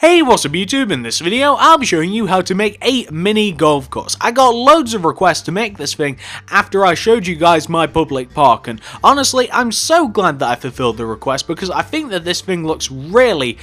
Hey, what's up YouTube? In this video, I'll be showing you how to make a mini golf course. I got loads of requests to make this thing after I showed you guys my public park, and honestly, I'm so glad that I fulfilled the request because I think that this thing looks really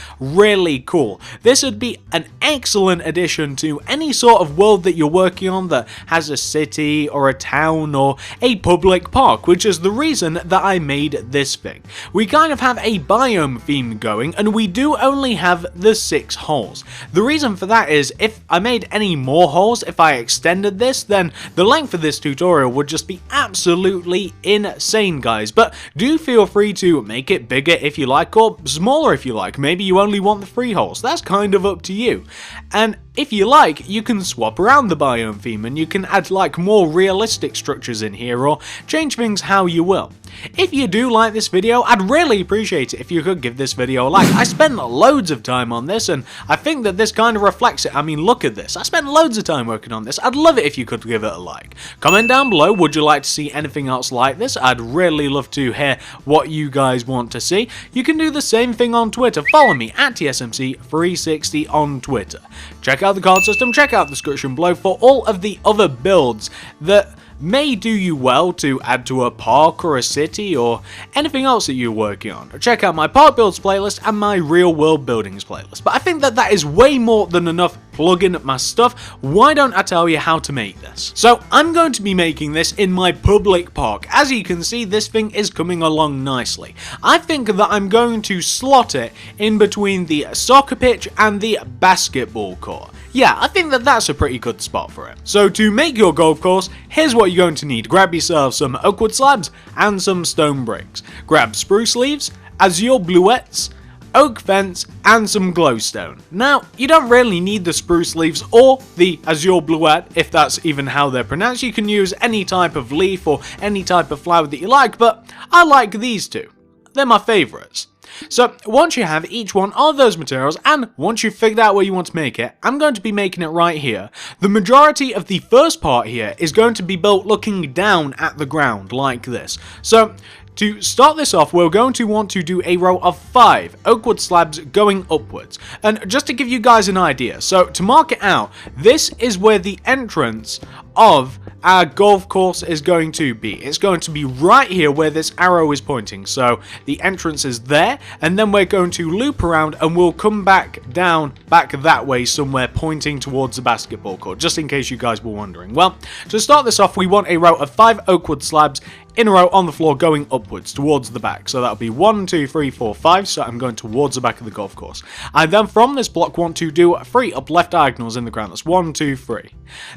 cool. This would be an excellent addition to any sort of world that you're working on that has a city or a town or a public park, which is the reason that I made this thing. We kind of have a biome theme going, and we do only have the 6 holes. The reason for that is if I made any more holes, if I extended this, then the length of this tutorial would just be absolutely insane, guys. But do feel free to make it bigger if you like, or smaller if you like. Maybe you only want the 3 holes. That's kind of up to you. And if you like, you can swap around the biome theme and you can add like more realistic structures in here or change things how you will. If you do like this video, I'd really appreciate it if you could give this video a like. I spent loads of time on this and I think that this kind of reflects it. I mean, look at this. I spent loads of time working on this. I'd love it if you could give it a like. Comment down below, would you like to see anything else like this? I'd really love to hear what you guys want to see. You can do the same thing on Twitter. Follow me at TSMC360 on Twitter. Check out the card system, check out the description below for all of the other builds that may do you well to add to a park or a city or anything else that you're working on. Check out my park builds playlist and my real world buildings playlist. But I think that that is way more than enough plugging my stuff. Why don't I tell you how to make this? So I'm going to be making this in my public park. As you can see, this thing is coming along nicely. I think that I'm going to slot it in between the soccer pitch and the basketball court. Yeah, I think that that's a pretty good spot for it. So to make your golf course, here's what you're going to need. Grab yourself some oak wood slabs and some stone bricks. Grab spruce leaves, azure bluettes, oak fence, and some glowstone. Now, you don't really need the spruce leaves or the azure bluette, if that's even how they're pronounced. You can use any type of leaf or any type of flower that you like, but I like these two. They're my favorites. So once you have each one of those materials and once you've figured out where you want to make it, I'm going to be making it right here. The majority of the first part here is going to be built looking down at the ground like this. So to start this off, we're going to want to do a row of 5 oak wood slabs going upwards. And just to give you guys an idea, so to mark it out, this is where the entrance of our golf course is going to be. It's going to be right here where this arrow is pointing. So the entrance is there, and then we're going to loop around and we'll come back down, back that way somewhere pointing towards the basketball court, just in case you guys were wondering. Well, to start this off, we want a row of 5 oak wood slabs in a row on the floor going upwards towards the back. So that'll be 1, 2, 3, 4, 5. So I'm going towards the back of the golf course. I then from this block want to do 3 up left diagonals in the ground. That's 1, 2, 3.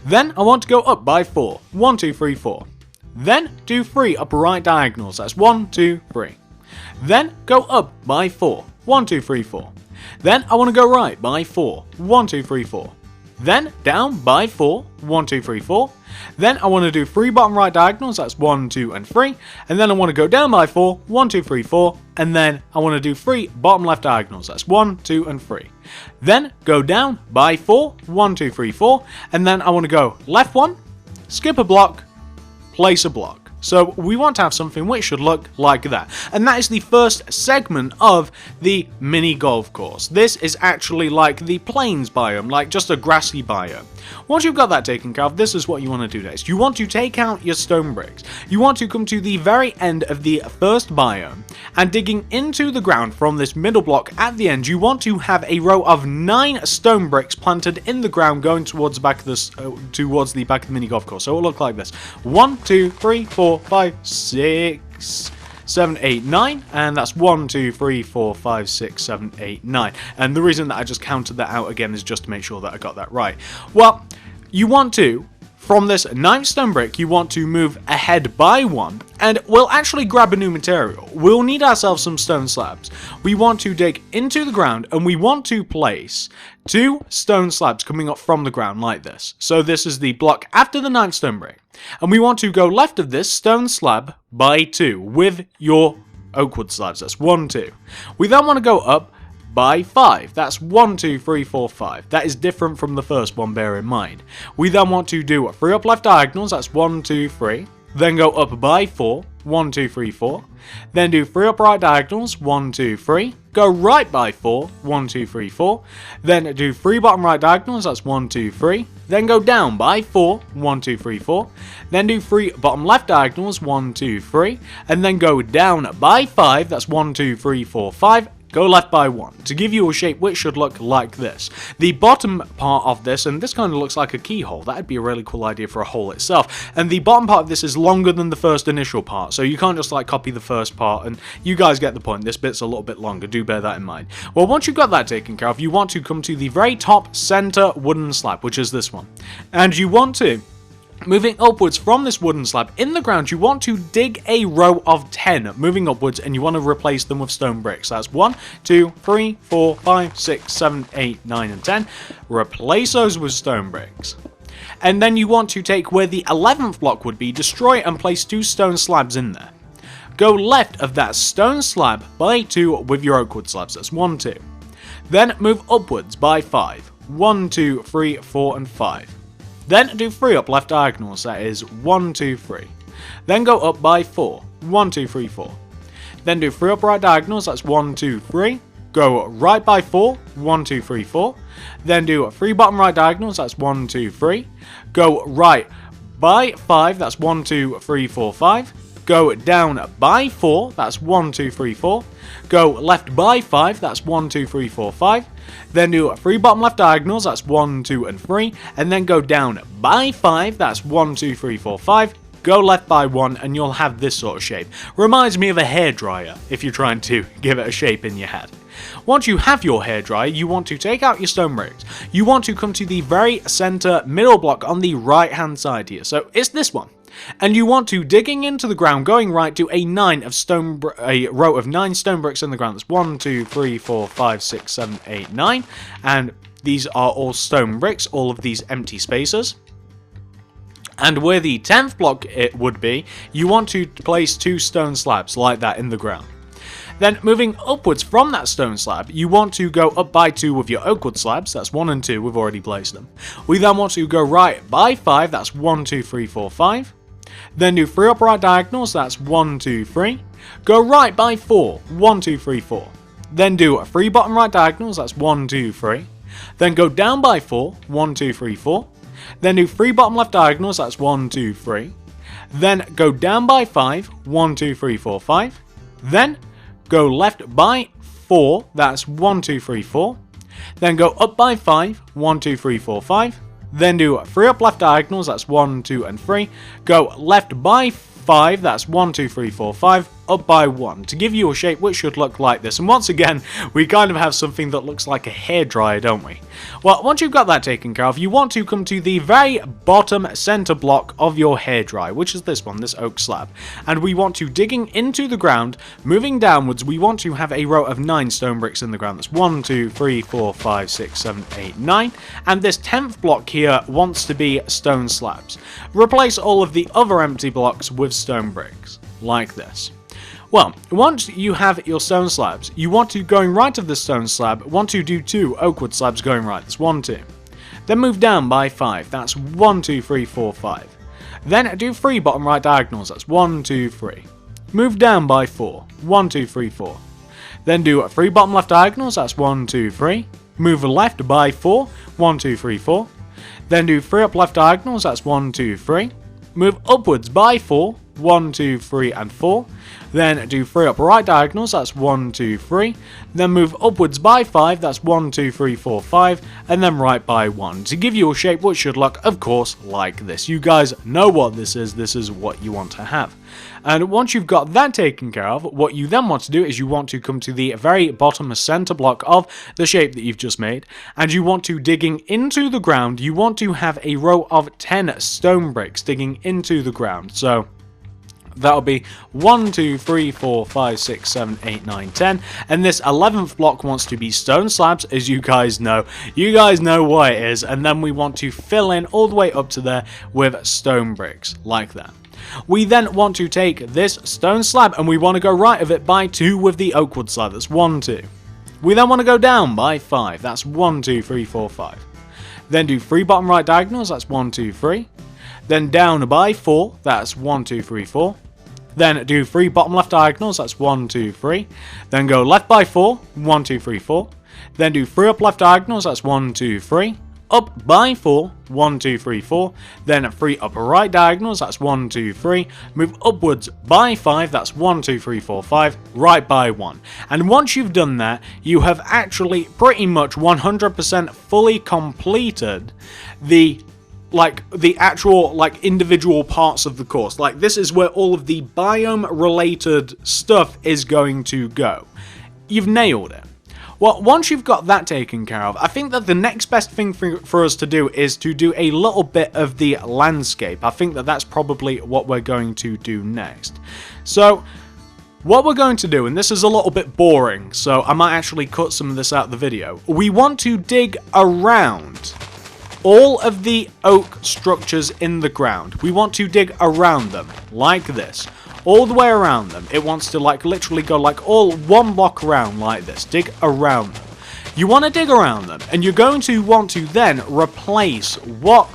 Then I want to go up by 4. 1, 2, 3, 4. Then do 3 up right diagonals. That's 1, 2, 3. Then go up by 4. 1, 2, 3, 4. Then I want to go right by 4. 1, 2, 3, 4. Then down by 4. 1, 2, 3, 4. Then I want to do 3 bottom right diagonals, that's 1, 2, and 3. And then I want to go down by 4, 1, 2, 3, 4. And then I want to do 3 bottom left diagonals, that's 1, 2, and 3. Then go down by 4, 1, 2, 3, 4. And then I want to go left 1, skip a block, place a block. So we want to have something which should look like that. And that is the first segment of the mini golf course. This is actually like the plains biome, like just a grassy biome. Once you've got that taken care of, this is what you want to do next. You want to take out your stone bricks. You want to come to the very end of the first biome and digging into the ground from this middle block at the end, you want to have a row of 9 stone bricks planted in the ground going towards the back of this, towards the back of the mini golf course. So it will look like this. 1, 2, 3, 4, 5, 6, 7, 8, 9, and that's 1, 2, 3, 4, 5, 6, 7, 8, 9. And the reason that I just counted that out again is just to make sure that I got that right. Well, you want to, from this 9th stone brick, you want to move ahead by 1, and we'll actually grab a new material. We'll need ourselves some stone slabs. We want to dig into the ground, and we want to place 2 stone slabs coming up from the ground like this. So this is the block after the 9th stone brick. And we want to go left of this stone slab by 2 with your oak wood slabs. That's 1, 2. We then want to go up by 5. That's 1, 2, 3, 4, 5. That is different from the first one, bear in mind. We then want to do 3 up left diagonals. That's 1, 2, 3. Then go up by 4. 1, 2, 3, 4. Then do 3 upright diagonals, 1, 2, 3. Go right by 4, 1, 2, 3, 4. Then do 3 bottom right diagonals, that's 1, 2, 3. Then go down by 4, 1, 2, 3, 4. Then do 3 bottom left diagonals, 1, 2, 3. And then go down by 5, that's 1, 2, 3, 4, 5. Go left by 1 to give you a shape which should look like this. The bottom part of this, and this kind of looks like a keyhole, that'd be a really cool idea for a hole itself. And the bottom part of this is longer than the first initial part, so you can't just like copy the first part, and you guys get the point. This bit's a little bit longer, do bear that in mind. Well, once you've got that taken care of, you want to come to the very top center wooden slab, which is this one. And you want to, moving upwards from this wooden slab in the ground, you want to dig a row of 10 moving upwards, and you want to replace them with stone bricks. That's 1, 2, 3, 4, 5, 6, 7, 8, 9, and 10. Replace those with stone bricks. And then you want to take where the 11th block would be, destroy it, and place 2 stone slabs in there. Go left of that stone slab by 2 with your oak wood slabs. That's 1, 2. Then move upwards by 5. 1, 2, 3, 4, and 5. Then do 3 up left diagonals, that is 1, 2, 3. Then go up by 4, 1, 2, 3, 4. Then do 3 up right diagonals, that's 1, 2, 3. Go right by 4, 1, 2, 3, 4. Then do 3 bottom right diagonals, that's 1, 2, 3. Go right by 5, that's 1, 2, 3, 4, 5. Go down by 4, that's 1, 2, 3, 4. Go left by 5, that's 1, 2, 3, 4, 5. Then do 3 bottom left diagonals, that's 1, 2, and 3. And then go down by 5, that's 1, 2, 3, 4, 5. Go left by 1, and you'll have this sort of shape. Reminds me of a hairdryer, if you're trying to give it a shape in your head. Once you have your hairdryer, you want to take out your stone bricks. You want to come to the very center middle block on the right hand side here. So it's this one. And you want to, digging into the ground, going right, to a row of 9 stone bricks in the ground. That's 1, 2, 3, 4, 5, 6, 7, 8, 9. And these are all stone bricks, all of these empty spaces. And where the 10th block it would be, you want to place 2 stone slabs like that in the ground. Then moving upwards from that stone slab, you want to go up by 2 with your oak wood slabs, that's 1 and 2, we've already placed them. We then want to go right by 5, that's 1, 2, 3, 4, 5. Then do 3 upright diagonals, that's 1, 2, 3. Go right by 4, 1, 2, 3, 4. Then do 3 bottom right diagonals, that's 1, 2, 3. Then go down by 4, 1, 2, 3, 4. Then do 3 bottom left diagonals, that's 1, 2, 3. Then go down by 5, 1, 2, 3, 4, 5. Then go left by 4, that's 1, 2, 3, 4. Then go up by 5, 1, 2, 3, 4, 5. Then do 3 up left diagonals, that's 1, 2, and 3. Go left by 5, that's 1, 2, 3, 4, 5. Up by 1 to give you a shape which should look like this. And once again, we kind of have something that looks like a hairdryer, don't we? Well, once you've got that taken care of, you want to come to the very bottom center block of your hairdryer, which is this one, this oak slab. And we want to, digging into the ground, moving downwards, we want to have a row of 9 stone bricks in the ground. That's 1, 2, 3, 4, 5, 6, 7, 8, 9. And this 10th block here wants to be stone slabs. Replace all of the other empty blocks with stone bricks, like this. Well, once you have your stone slabs, you want to, going right of the stone slab, want to do 2 oak wood slabs going right. That's 1, 2. Then move down by 5. That's 1, 2, 3, 4, 5. Then do 3 bottom right diagonals. That's 1, 2, 3. Move down by 4. 1, 2, 3, 4. Then do 3 bottom left diagonals. That's 1, 2, 3. Move left by 4. 1, 2, 3, 4. Then do 3 up left diagonals. That's 1, 2, 3. Move upwards by 4. 1, 2, 3, and 4. Then do 3 up right diagonals, that's 1, 2, 3. Then move upwards by 5, that's 1, 2, 3, 4, 5. And then right by 1 to give you a shape which should look, of course, like this. You guys know what this is what you want to have. And once you've got that taken care of, what you then want to do is you want to come to the very bottom center block of the shape that you've just made. And you want to, digging into the ground, you want to have a row of 10 stone bricks digging into the ground. So that'll be 1, 2, 3, 4, 5, 6, 7, 8, 9, 10. And this 11th block wants to be stone slabs, as you guys know. You guys know what it is. And then we want to fill in all the way up to there with stone bricks, like that. We then want to take this stone slab and we want to go right of it by 2 with the oak wood slab. That's 1, 2. We then want to go down by 5. That's 1, 2, 3, 4, 5. Then do 3 bottom right diagonals. That's 1, 2, 3. Then down by 4. That's 1, 2, 3, 4. Then do 3 bottom left diagonals, that's 1, 2, 3. Then go left by 4, 1, 2, 3, 4. Then do 3 up left diagonals, that's 1, 2, 3. Up by 4, 1, 2, 3, 4. Then 3 up right diagonals, that's 1, 2, 3. Move upwards by 5, that's 1, 2, 3, 4, 5. Right by 1. And once you've done that, you have actually pretty much 100% fully completed the actual individual parts of the course. Like, this is where all of the biome related stuff is going to go. You've nailed it. Well, once you've got that taken care of, I think that the next best thing for us to do is to do a little bit of the landscape. I think that that's probably what we're going to do next. So, what we're going to do, and this is a little bit boring, so I might actually cut some of this out of the video. We want to dig around all of the oak structures in the ground. We want to dig around them, like this. All the way around them. It wants to literally go all 1 block around like this. Dig around them. You want to dig around them, and you're going to want to then replace what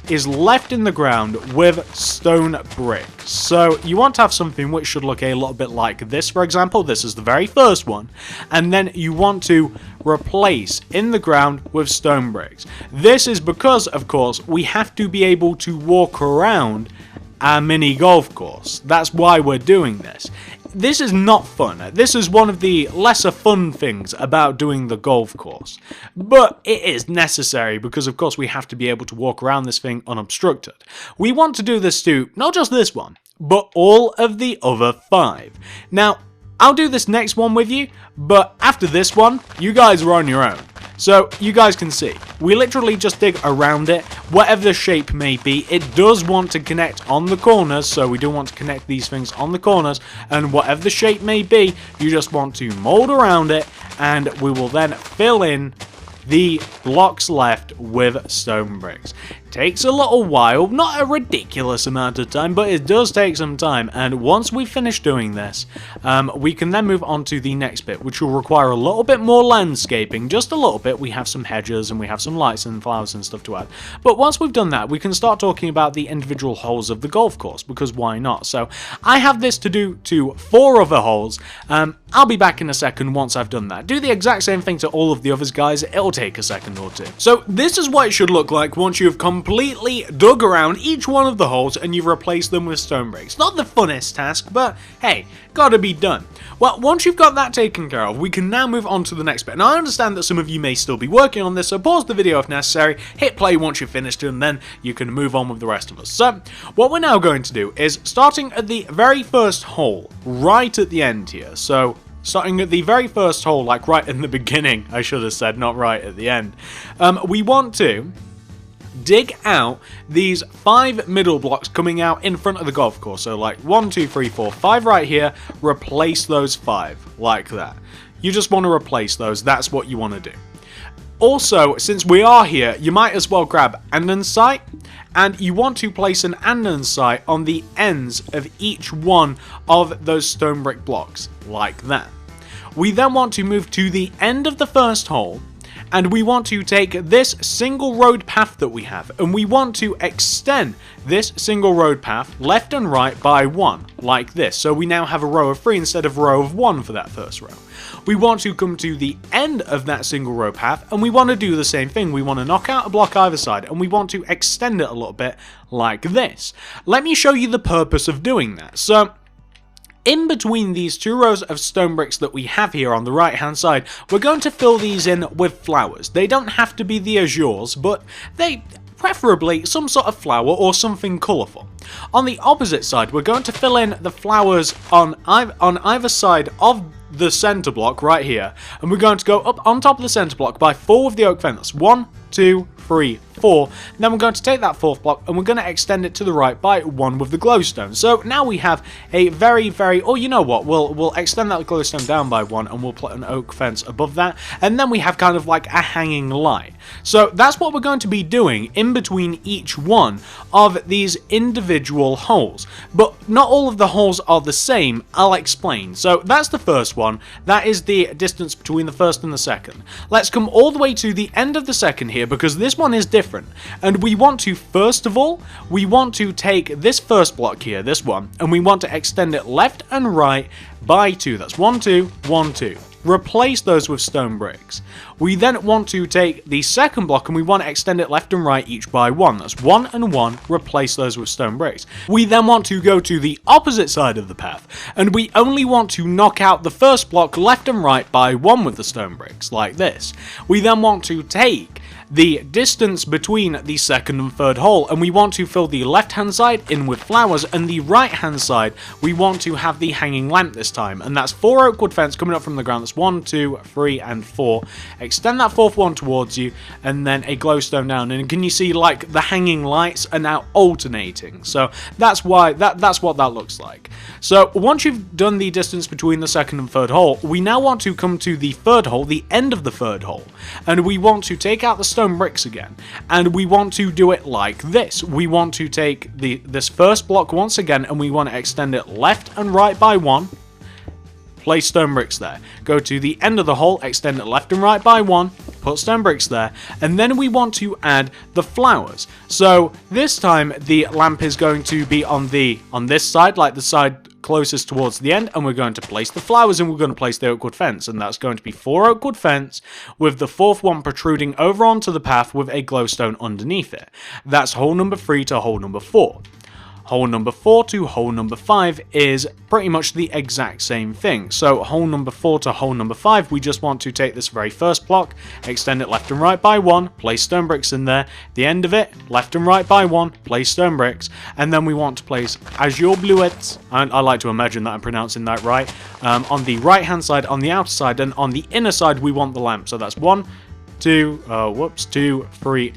is left in the ground with stone bricks. So you want to have something which should look a little bit like this, for example. This is the very first one. And then you want to replace in the ground with stone bricks. This is because, of course, we have to be able to walk around our mini golf course. That's why we're doing this. This is not fun. This is one of the lesser fun things about doing the golf course. But it is necessary because, of course, we have to be able to walk around this thing unobstructed. We want to do this to not just this one, but all of the other 5. Now, I'll do this next one with you, but after this one, you guys are on your own. So, you guys can see, we literally just dig around it, whatever the shape may be. It does want to connect on the corners, so we do want to connect these things on the corners, and whatever the shape may be, you just want to mold around it, and we will then fill in the blocks left with stone bricks. Takes a little while, not a ridiculous amount of time, but it does take some time, and once we finish doing this, we can then move on to the next bit, which will require a little bit more landscaping, just a little bit. We have some hedges and we have some lights and flowers and stuff to add, but once we've done that, we can start talking about the individual holes of the golf course, because why not? So I have this to do to 4 other holes. I'll be back in a second once I've done that. Do the exact same thing to all of the others, guys. It'll take a second or two. So this is what it should look like once you've completely dug around each one of the holes and you've replaced them with stone bricks. Not the funnest task, but hey, gotta be done. Well, once you've got that taken care of, we can now move on to the next bit. Now, I understand that some of you may still be working on this, so pause the video if necessary, hit play once you've finished, and then you can move on with the rest of us. So, what we're now going to do is, starting at the very first hole, right at the end here, so starting at the very first hole, like right in the beginning, I should have said, not right at the end, we want to dig out these 5 middle blocks coming out in front of the golf course. So like 1, 2, 3, 4, 5 right here, replace those 5, like that. You just want to replace those, that's what you want to do. Also, since we are here, you might as well grab andesite, and you want to place an andesite on the ends of each one of those stone brick blocks, like that. We then want to move to the end of the first hole, and we want to take this single road path that we have, and we want to extend this single road path left and right by 1, like this. So we now have a row of 3 instead of a row of 1 for that first row. We want to come to the end of that single row path, and we want to do the same thing. We want to knock out a block either side, and we want to extend it a little bit like this. Let me show you the purpose of doing that. So, in between these 2 rows of stone bricks that we have here on the right hand side, we're going to fill these in with flowers. They don't have to be the azures, but they preferably some sort of flower or something colourful. On the opposite side, we're going to fill in the flowers on either side of the centre block right here, and we're going to go up on top of the centre block by 4 of the oak fence. 1, 2, 3, 4. And then we're going to take that 4th block and we're going to extend it to the right by 1 with the glowstone. So now we have a very, or you know what, we'll extend that glowstone down by 1 and we'll put an oak fence above that, and then we have kind of like a hanging light. So that's what we're going to be doing in between each one of these individual holes. But not all of the holes are the same, I'll explain. So that's the first one, that is the distance between the first and the second. Let's come all the way to the end of the second here, because this one is different. And we want to, first of all, we want to take this first block here, this one, and we want to extend it left and right by 2. That's 1, 2, 1, 2. Replace those with stone bricks. We then want to take the second block and we want to extend it left and right each by 1. That's 1 and 1, replace those with stone bricks. We then want to go to the opposite side of the path, and we only want to knock out the first block left and right by 1 with the stone bricks, like this. We then want to take the distance between the second and third hole, and we want to fill the left hand side in with flowers, and the right hand side we want to have the hanging lamp this time, and that's 4 oak wood fence coming up from the ground. That's 1, 2, 3 and 4. Extend that fourth one towards you, and then a glowstone down, and can you see like the hanging lights are now alternating? So that's why that's what that looks like. So once you've done the distance between the second and third hole, we now want to come to the third hole, the end of the third hole, and we want to take out the stone bricks again, and we want to do it like this. We want to take this first block once again, and we want to extend it left and right by 1. Place stone bricks there. Go to the end of the hole, extend it left and right by 1, put stone bricks there, and then we want to add the flowers. So this time the lamp is going to be on this side, like the side closest towards the end, and we're going to place the flowers, and we're going to place the oak wood fence, and that's going to be 4 oak wood fence with the fourth one protruding over onto the path with a glowstone underneath it. That's hole number 3 to hole number 4. Hole number 4 to hole number 5 is pretty much the exact same thing. So hole number 4 to hole number 5, we just want to take this very first block, extend it left and right by 1, place stone bricks in there, the end of it, left and right by 1, place stone bricks, and then we want to place azure bluets, and I like to imagine that I'm pronouncing that right, on the right hand side, on the outer side, and on the inner side we want the lamp. So that's 1, 2, 3,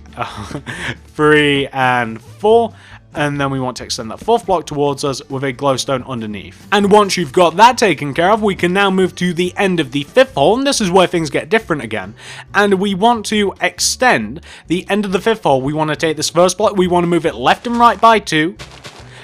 3 and 4. And then we want to extend that fourth block towards us with a glowstone underneath. And once you've got that taken care of, we can now move to the end of the fifth hole, and this is where things get different again. And we want to extend the end of the fifth hole. We want to take this first block, we want to move it left and right by 2.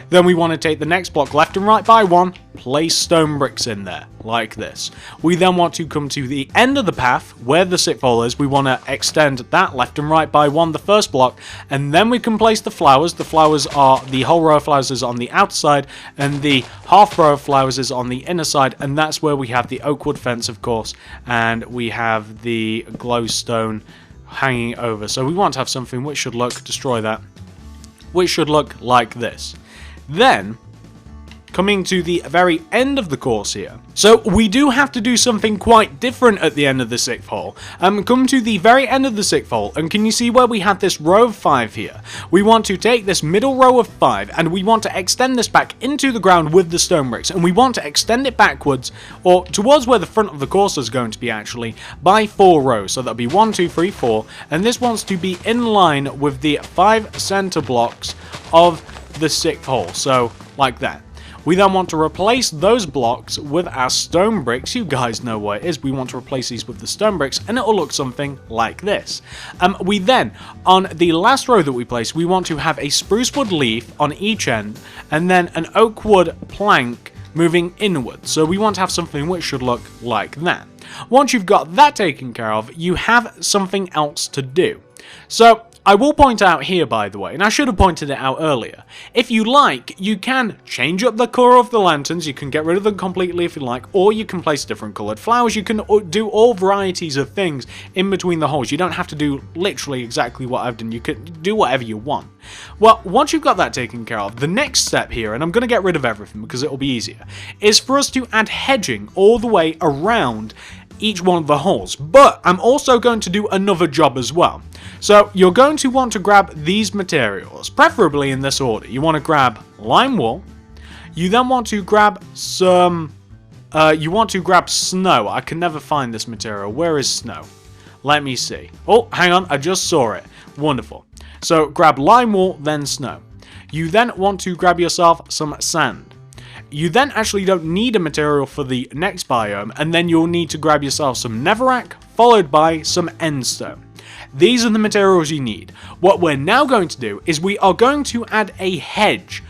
Then we want to take the next block left and right by 1, place stone bricks in there, like this. We then want to come to the end of the path, where the sixth hole is. We want to extend that left and right by 1, the first block, and then we can place the flowers. The flowers are, the whole row of flowers is on the outside, and the half row of flowers is on the inner side, and that's where we have the oak wood fence, of course, and we have the glowstone hanging over. So we want to have something which should look, destroy that, which should look like this. Then, coming to the very end of the course here. So we do have to do something quite different at the end of the sixth hole. Come to the very end of the sixth hole, and can you see where we have this row of 5 here? We want to take this middle row of 5, and we want to extend this back into the ground with the stone bricks, and we want to extend it backwards, or towards where the front of the course is going to be actually, by 4 rows. So that'll be 1, 2, 3, 4, and this wants to be in line with the 5 center blocks of the sixth hole, so like that. We then want to replace those blocks with our stone bricks. You guys know what it is. We want to replace these with the stone bricks, and it will look something like this. We then, on the last row that we place, we want to have a spruce wood leaf on each end, and then an oak wood plank moving inward. So we want to have something which should look like that. Once you've got that taken care of, you have something else to do. So I will point out here, by the way, and I should have pointed it out earlier, if you like, you can change up the colour of the lanterns, you can get rid of them completely if you like, or you can place different coloured flowers, you can do all varieties of things in between the holes. You don't have to do literally exactly what I've done, you can do whatever you want. Well, once you've got that taken care of, the next step here, and I'm going to get rid of everything because it'll be easier, is for us to add hedging all the way around each one of the holes. But I'm also going to do another job as well. So you're going to want to grab these materials, preferably in this order. You want to grab lime wool. You then want to grab some, snow. I can never find this material. Where is snow? Let me see. Oh, hang on. I just saw it. Wonderful. So grab lime wool, then snow. You then want to grab yourself some sand. You then actually don't need a material for the next biome, and then you'll need to grab yourself some netherrack, followed by some endstone. These are the materials you need. What we're now going to do is we are going to add a hedge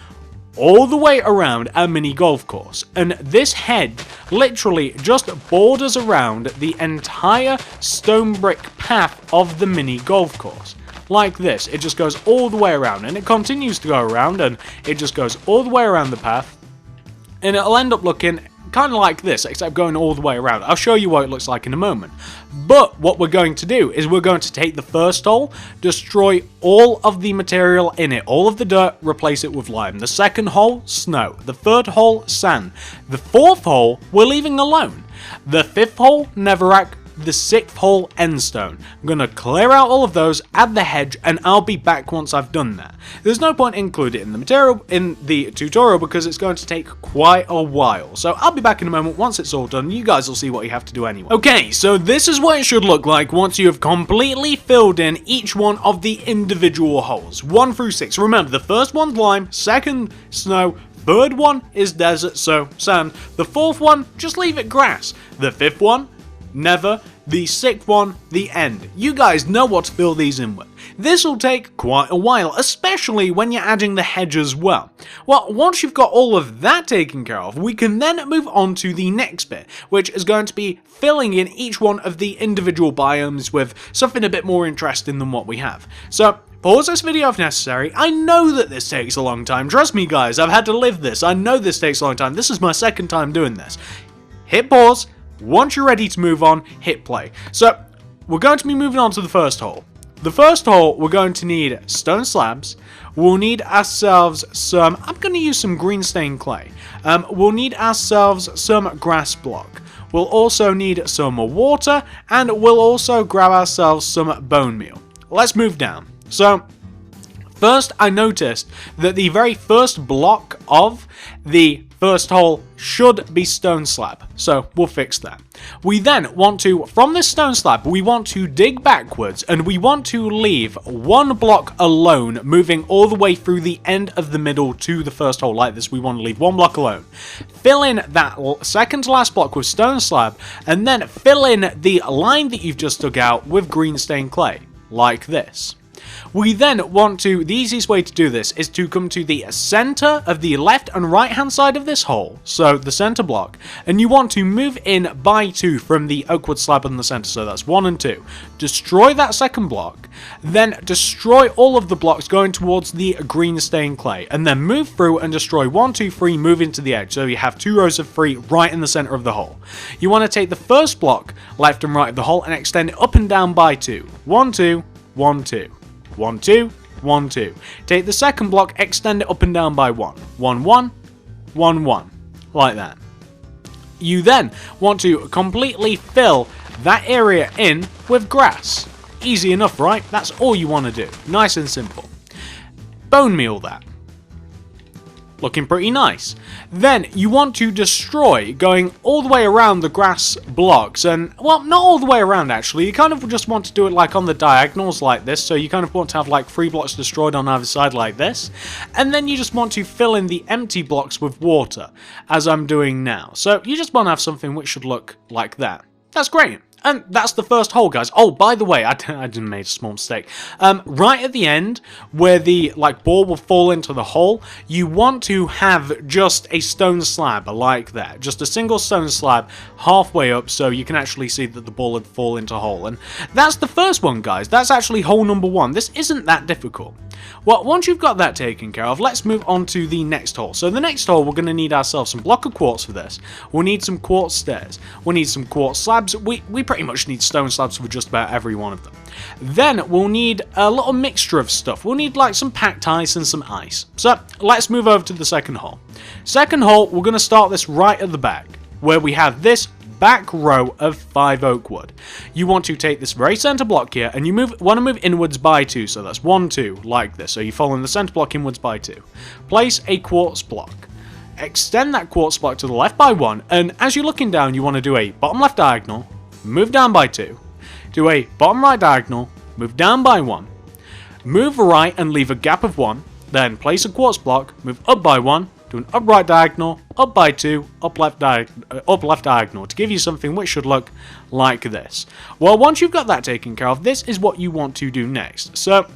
all the way around our mini golf course, and this hedge literally just borders around the entire stone brick path of the mini golf course. Like this, it just goes all the way around, and it continues to go around, and it just goes all the way around the path, and it'll end up looking kind of like this, except going all the way around. I'll show you what it looks like in a moment. But what we're going to do is we're going to take the first hole, destroy all of the material in it, all of the dirt, replace it with lime. The second hole, snow. The third hole, sand. The fourth hole, we're leaving alone. The fifth hole, netherrack. The sixth hole, endstone. I'm going to clear out all of those, add the hedge, and I'll be back once I've done that. There's no point including it in the material in the tutorial because it's going to take quite a while. So I'll be back in a moment once it's all done. You guys will see what you have to do anyway. Okay, so this is what it should look like once you have completely filled in each one of the individual holes. 1 through 6. Remember, the first one's lime, second snow, third one is desert, so sand. The fourth one, just leave it grass. The fifth one, never. The sixth one, the end. You guys know what to fill these in with. This will take quite a while, especially when you're adding the hedge as well. Well, once you've got all of that taken care of, we can then move on to the next bit, which is going to be filling in each one of the individual biomes with something a bit more interesting than what we have. So, pause this video if necessary. I know that this takes a long time. Trust me guys, I've had to live this. I know this takes a long time. This is my second time doing this. Hit pause. Once you're ready to move on, hit play. So, we're going to be moving on to the first hole. The first hole, we're going to need stone slabs. We'll need ourselves some, I'm going to use some green stained clay. We'll need ourselves some grass block. We'll also need some water, and we'll also grab ourselves some bone meal. Let's move down. So, first I noticed that the very first block of the first hole should be stone slab, so we'll fix that. We then want to, from this stone slab, we want to dig backwards and we want to leave one block alone, moving all the way through the end of the middle to the first hole like this. We want to leave one block alone. Fill in that second to last block with stone slab, and then fill in the line that you've just dug out with green stained clay, like this. We then want to, the easiest way to do this is to come to the center of the left and right hand side of this hole, so the center block, and you want to move in by 2 from the oak wood slab in the center, so that's 1 and 2. Destroy that second block, then destroy all of the blocks going towards the green stained clay, and then move through and destroy 1, 2, 3, move into the edge, so you have 2 rows of 3 right in the center of the hole. You want to take the first block left and right of the hole and extend it up and down by 2. 1, 2, 1, 2. 1, 2, 1, 2. Take the second block, extend it up and down by 1. 1, 1, 1, 1. Like that. You then want to completely fill that area in with grass. Easy enough, right? That's all you want to do. Nice and simple. Bone meal that. Looking pretty nice. Then you want to destroy going all the way around the grass blocks, and well, not all the way around actually. You kind of just want to do it like on the diagonals like this, so you kind of want to have like 3 blocks destroyed on either side like this, and then you just want to fill in the empty blocks with water, as I'm doing now. So you just want to have something which should look like that. That's great. And that's the first hole, guys. Oh, by the way, I didn't make a small mistake. Right at the end, where the ball will fall into the hole, you want to have just a stone slab like that. Just a single stone slab halfway up, so you can actually see that the ball would fall into a hole. And that's the first one, guys. That's actually hole number 1. This isn't that difficult. Well, once you've got that taken care of, let's move on to the next hole. So the next hole, we're going to need ourselves some block of quartz for this. We'll need some quartz stairs. We'll need some quartz slabs. We pretty much need stone slabs for just about every one of them. Then we'll need a little mixture of stuff. We'll need like some packed ice and some ice. So let's move over to the second hole. Second hole, we're going to start this right at the back, where we have this back row of 5 oak wood. You want to take this very center block here, and you want to move inwards by 2, so that's 1, 2, like this. So you follow in the center block inwards by 2. Place a quartz block. Extend that quartz block to the left by 1, and as you're looking down, you want to do a bottom left diagonal, move down by 2, do a bottom right diagonal, move down by 1, move right and leave a gap of 1, then place a quartz block, move up by 1, do an up right diagonal, up by 2, up left diagonal to give you something which should look like this. Well, once you've got that taken care of, this is what you want to do next. So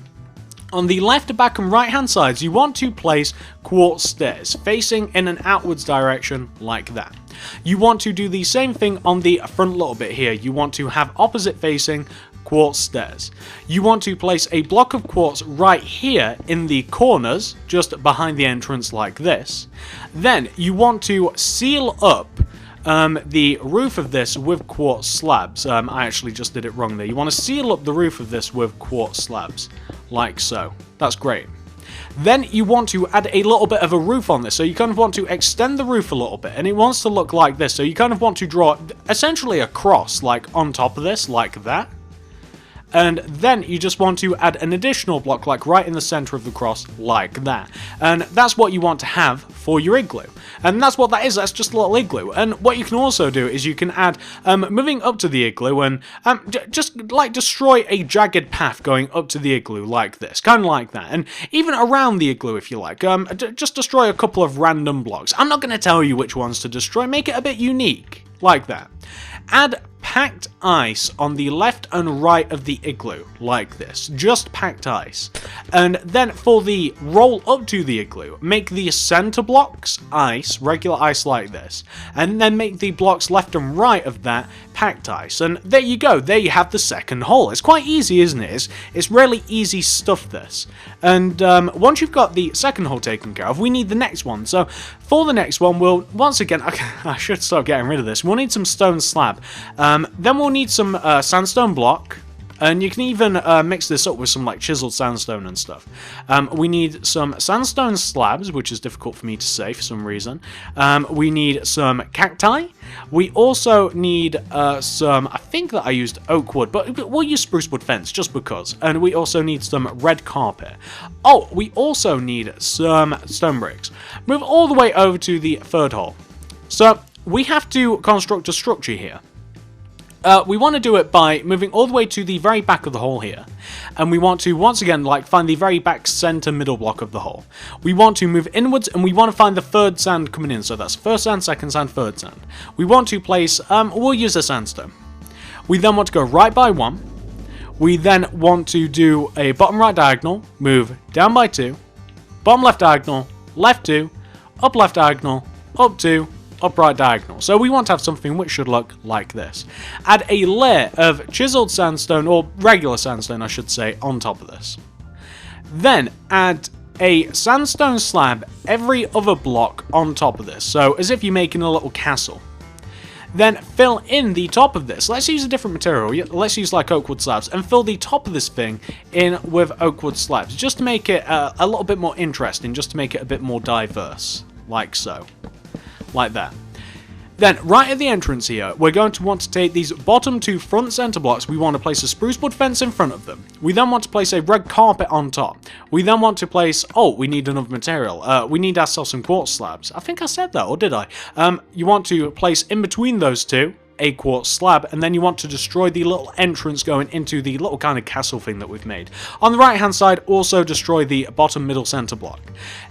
on the left, back, and right hand sides, you want to place quartz stairs facing in an outwards direction like that. You want to do the same thing on the front little bit here. You want to have opposite facing quartz stairs. You want to place a block of quartz right here in the corners, just behind the entrance like this. Then you want to seal up the roof of this with quartz slabs. I actually just did it wrong there. You want to seal up the roof of this with quartz slabs, like so. That's great. Then you want to add a little bit of a roof on this, so you kind of want to extend the roof a little bit, and it wants to look like this. So you kind of want to draw essentially a cross, like on top of this, like that. And then you just want to add an additional block, like right in the center of the cross, like that. And that's what you want to have for your igloo. And that's what that is, that's just a little igloo. And what you can also do is you can add, moving up to the igloo, and just like destroy a jagged path going up to the igloo like this, kind of like that. And even around the igloo, if you like, just destroy a couple of random blocks. I'm not going to tell you which ones to destroy, make it a bit unique, like that. Add packed ice on the left and right of the igloo, like this. Just packed ice. And then for the roll up to the igloo, make the center blocks ice, regular ice like this. And then make the blocks left and right of that packed ice. And there you go, there you have the second hole. It's quite easy, isn't it? It's really easy stuff, this. And once you've got the second hole taken care of, we need the next one. So for the next one, we'll, once again, I should start getting rid of this. We'll need some stone slab. Then we'll need some sandstone block, and you can even mix this up with some like chiseled sandstone and stuff. We need some sandstone slabs, which is difficult for me to say for some reason. We need some cacti. We also need some, I think that I used oak wood, but we'll use spruce wood fence just because. And we also need some red carpet. Oh, we also need some stone bricks. Move all the way over to the third hole. So we have to construct a structure here. We want to do it by moving all the way to the very back of the hole here. And we want to, once again, like find the very back center middle block of the hole. We want to move inwards, and we want to find the third sand coming in. So that's first sand, second sand, third sand. We want to place, we'll use a sandstone. We then want to go right by 1. We then want to do a bottom right diagonal, move down by 2. Bottom left diagonal, left 2. Up left diagonal, up 2. Upright diagonal. So we want to have something which should look like this. Add a layer of chiseled sandstone, or regular sandstone I should say, on top of this. Then add a sandstone slab every other block on top of this, so as if you're making a little castle. Then fill in the top of this. Let's use a different material. Let's use like oak wood slabs, and fill the top of this thing in with oak wood slabs, just to make it a little bit more interesting, just to make it a bit more diverse, like so. Like that. Then, right at the entrance here, we're going to want to take these bottom 2 front center blocks. We want to place a spruce wood fence in front of them. We then want to place a red carpet on top. We then want to place, oh, we need another material. We need ourselves some quartz slabs. I think I said that, or did I? You want to place in between those two a quartz slab, and then you want to destroy the little entrance going into the little kind of castle thing that we've made. On the right hand side, also destroy the bottom middle center block.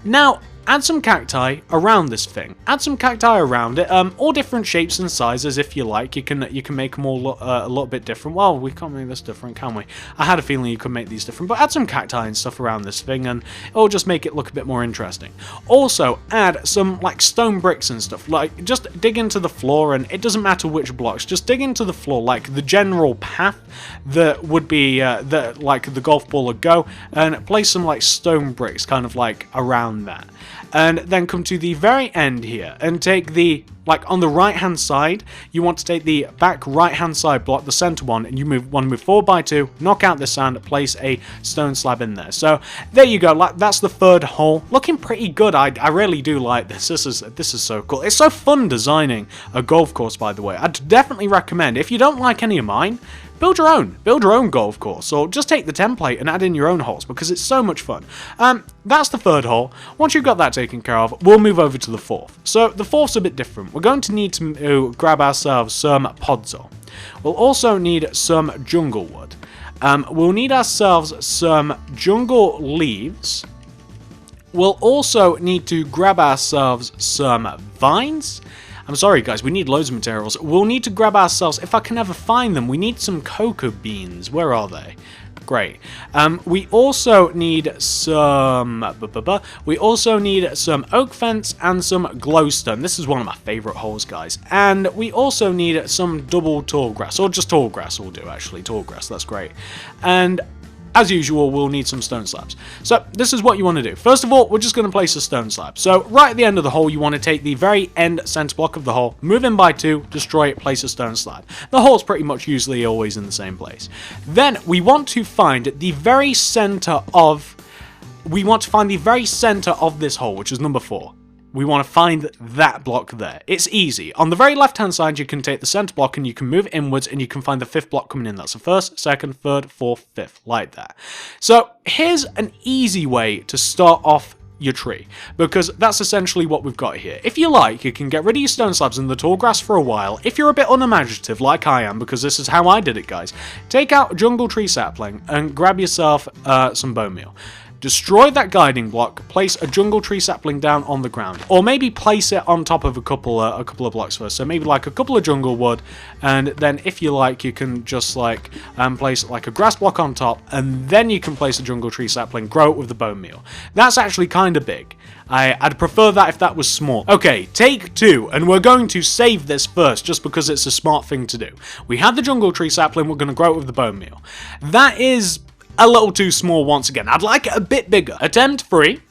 Now, add some cacti around this thing. Add some cacti around it, all different shapes and sizes if you like. You can make them all a little bit different. Well, we can't make this different, can we? I had a feeling you could make these different, but add some cacti and stuff around this thing, and it'll just make it look a bit more interesting. Also, add some like stone bricks and stuff. Like, just dig into the floor, and it doesn't matter which blocks. Just dig into the floor, like the general path that would be like the golf ball would go, and place some like stone bricks, kind of like around that. And then come to the very end here and take the, like on the right hand side, you want to take the back right hand side block, the center one, and you want to move forward by 2, knock out the sand, place a stone slab in there. So there you go, like that's the third hole. Looking pretty good. I really do like this. This is so cool. It's so fun designing a golf course, by the way. I'd definitely recommend, if you don't like any of mine, build your own golf course, or just take the template and add in your own holes, because it's so much fun. That's the third hole. Once you've got that taken care of, we'll move over to the fourth. So the fourth's a bit different. We're going to need to grab ourselves some podzol. We'll also need some jungle wood. We'll need ourselves some jungle leaves. we'll also need to grab ourselves some vines. I'm sorry guys, we need loads of materials. We'll need to grab ourselves, if I can ever find them, we need some cocoa beans. Where are they? Great. We also need some oak fence and some glowstone. This is one of my favorite holes, guys. And we also need some double tall grass, or just tall grass will do, actually. Tall grass, that's great. And as usual, we'll need some stone slabs. So this is what you want to do. First of all, we're just going to place a stone slab. So right at the end of the hole, you want to take the very end center block of the hole, move in by 2, destroy it, place a stone slab. The hole's pretty much usually always in the same place. Then we want to find the very center of this hole, which is number 4. We want to find that block there. It's easy. On the very left-hand side, you can take the center block and you can move inwards and you can find the 5th block coming in. That's the 1st, 2nd, 3rd, 4th, 5th, like that. So here's an easy way to start off your tree, because that's essentially what we've got here. If you like, you can get rid of your stone slabs and the tall grass for a while. If you're a bit unimaginative, like I am, because this is how I did it, guys, take out a jungle tree sapling and grab yourself some bone meal. Destroy that guiding block, place a jungle tree sapling down on the ground, or maybe place it on top of a couple of blocks first. So maybe like a couple of jungle wood, and then if you like, you can just like place like a grass block on top, and then you can place a jungle tree sapling, grow it with the bone meal. That's actually kind of big. I'd prefer that if that was small. Okay, take 2, and we're going to save this first, just because it's a smart thing to do. We have the jungle tree sapling, we're going to grow it with the bone meal. That is a little too small once again. I'd like it a bit bigger. Attempt 3.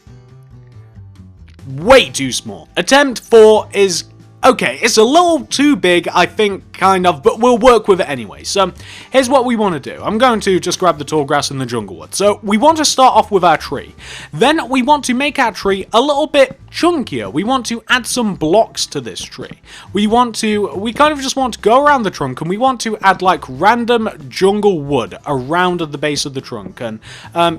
Way too small. Attempt 4 is okay. It's a little too big, I think, kind of, but we'll work with it anyway. So here's what we want to do. I'm going to just grab the tall grass and the jungle wood. So we want to start off with our tree. Then we want to make our tree a little bit chunkier. We want to add some blocks to this tree. We kind of just want to go around the trunk, and we want to add like random jungle wood around the base of the trunk. And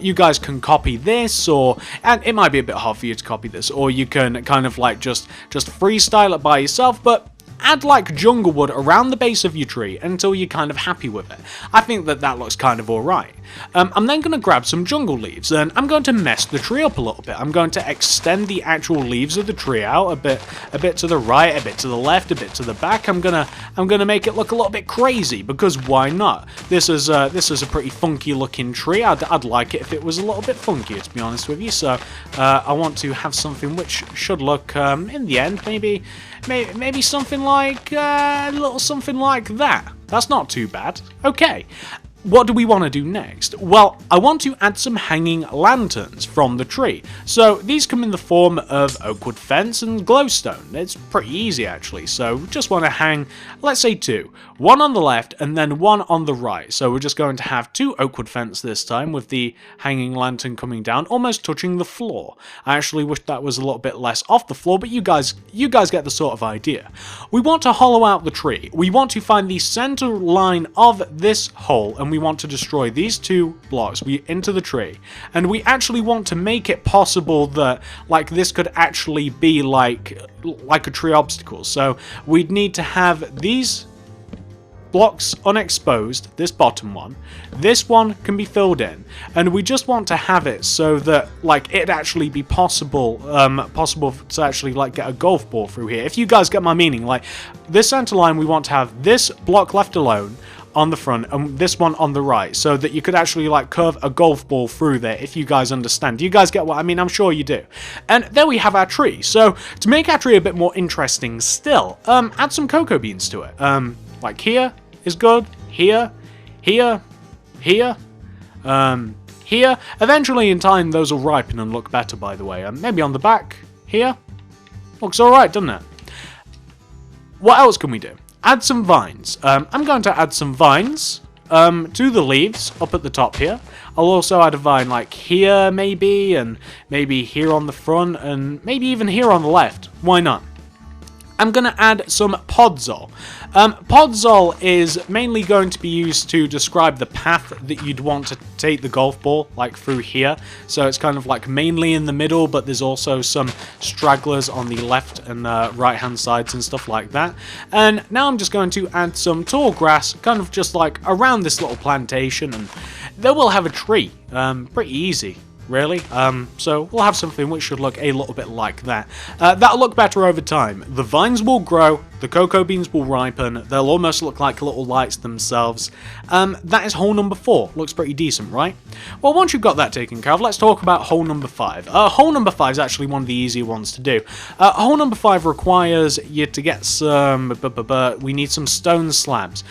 you guys can copy this, and it might be a bit hard for you to copy this, or you can kind of like just freestyle it by yourself, but add like jungle wood around the base of your tree until you're kind of happy with it. I think that looks kind of alright. I'm then going to grab some jungle leaves, and I'm going to mess the tree up a little bit. I'm going to extend the actual leaves of the tree out a bit to the right, a bit to the left, a bit to the back. I'm gonna make it look a little bit crazy, because why not? This is a pretty funky looking tree. I'd like it if it was a little bit funkier, to be honest with you. So I want to have something which should look in the end maybe something like a little something like that. That's not too bad. Okay. What do we want to do next? Well, I want to add some hanging lanterns from the tree. So these come in the form of oak wood fence and glowstone. It's pretty easy actually. So we just want to hang, let's say 2. One on the left and then one on the right. So we're just going to have 2 oak wood fence this time, with the hanging lantern coming down, almost touching the floor. I actually wish that was a little bit less off the floor, but you guys get the sort of idea. We want to hollow out the tree. We want to find the center line of this hole, and we want to destroy these 2 blocks into the tree. And we actually want to make it possible that like this could actually be like a tree obstacle. So we'd need to have these blocks unexposed, this bottom one. This one can be filled in, and we just want to have it so that like it'd actually be possible to actually like get a golf ball through here. If you guys get my meaning, like this center line, we want to have this block left alone on the front and this one on the right, so that you could actually like curve a golf ball through there, if you guys understand. Do you guys get what I mean? I'm sure you do. And there we have our tree. So to make our tree a bit more interesting still, add some cocoa beans to it. Like here is good, here, here, here, here. Eventually in time those will ripen and look better, by the way. Maybe on the back here. Looks alright, doesn't it? What else can we do? Add some vines. I'm going to add some vines to the leaves up at the top here. I'll also add a vine like here maybe, and maybe here on the front, and maybe even here on the left. Why not? I'm going to add some podzol. Podzol is mainly going to be used to describe the path that you'd want to take the golf ball, like through here. So it's kind of like mainly in the middle, but there's also some stragglers on the left and right hand sides and stuff like that. And now I'm just going to add some tall grass, kind of just like around this little plantation, and then we'll have a tree. Pretty easy. really. So we'll have something which should look a little bit like that. That'll look better over time. The vines will grow, the cocoa beans will ripen, they'll almost look like little lights themselves. That is hole number 4. Looks pretty decent, right? Well, once you've got that taken care of, let's talk about hole number 5. Hole number 5 is actually one of the easier ones to do. Hole number 5 requires you to get some... we need some stone slabs.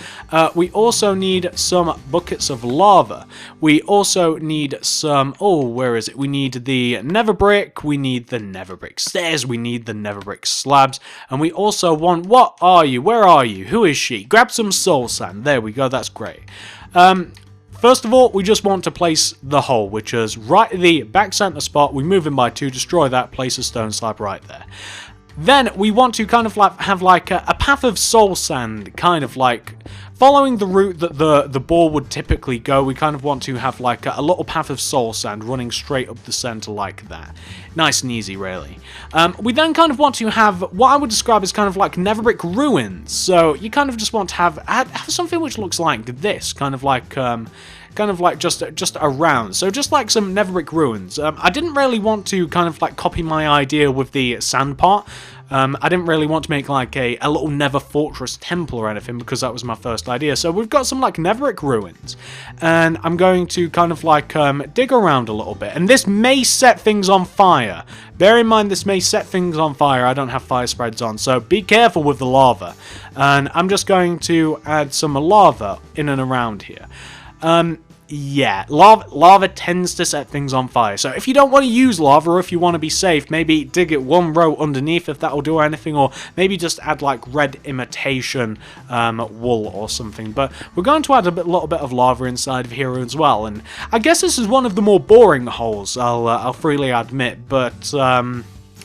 We also need some buckets of lava. We also need some... oh, where is it? We need the nether brick, we need the nether brick stairs, we need the nether brick slabs, and we also want... what are you? Where are you? Who is she? Grab some soul sand. There we go, that's great. First of all, we just want to place the hole, which is right at the back center spot. We move in by 2, destroy that, place a stone slab right there. Then we want to kind of like have like a path of soul sand, kind of like following the route that the ball would typically go. We kind of want to have like a little path of soul sand running straight up the center like that. Nice and easy, really. We then kind of want to have what I would describe as kind of like nether brick ruins. So you kind of just want to have something which looks like this, kind of like just around. So just like some nether brick ruins. I didn't really want to kind of like copy my idea with the sand part. I didn't really want to make like a little nether fortress temple or anything because that was my first idea. So we've got some like nether brick ruins, and I'm going to kind of like dig around a little bit, and this may set things on fire. Bear in mind, this may set things on fire. I don't have fire spreads on, so be careful with the lava. And I'm just going to add some lava in and around here. Yeah, lava tends to set things on fire. So if you don't want to use lava, or if you want to be safe, maybe dig it one row underneath if that'll do anything, or maybe just add like red imitation wool or something. But we're going to add a little bit of lava inside of here as well. And I guess this is one of the more boring holes, I'll freely admit, but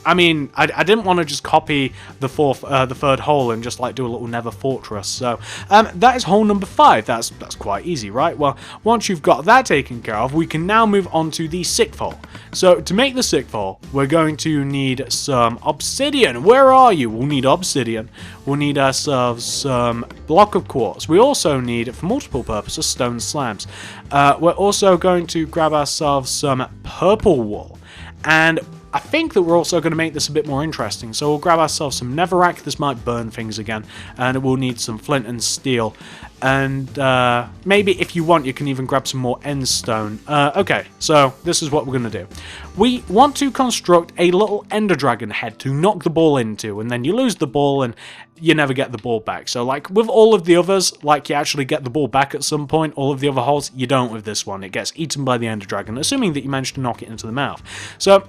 I mean, I didn't want to just copy the third hole and just like do a little nether fortress. So that is hole number 5. That's quite easy, right? Well, once you've got that taken care of, we can now move on to the 6th hole. So to make the 6th hole, we're going to need some obsidian. Where are you? We'll need obsidian. We'll need ourselves some block of quartz. We also need, for multiple purposes, stone slabs. We're also going to grab ourselves some purple wool. And I think that we're also going to make this a bit more interesting, so we'll grab ourselves some netherrack. This might burn things again, and we'll need some flint and steel, and maybe if you want you can even grab some more end stone. Okay, so this is what we're going to do. We want to construct a little ender dragon head to knock the ball into, and then you lose the ball and you never get the ball back. So like with all of the others, like you actually get the ball back at some point. All of the other holes, you don't with this one. It gets eaten by the ender dragon, assuming that you manage to knock it into the mouth. So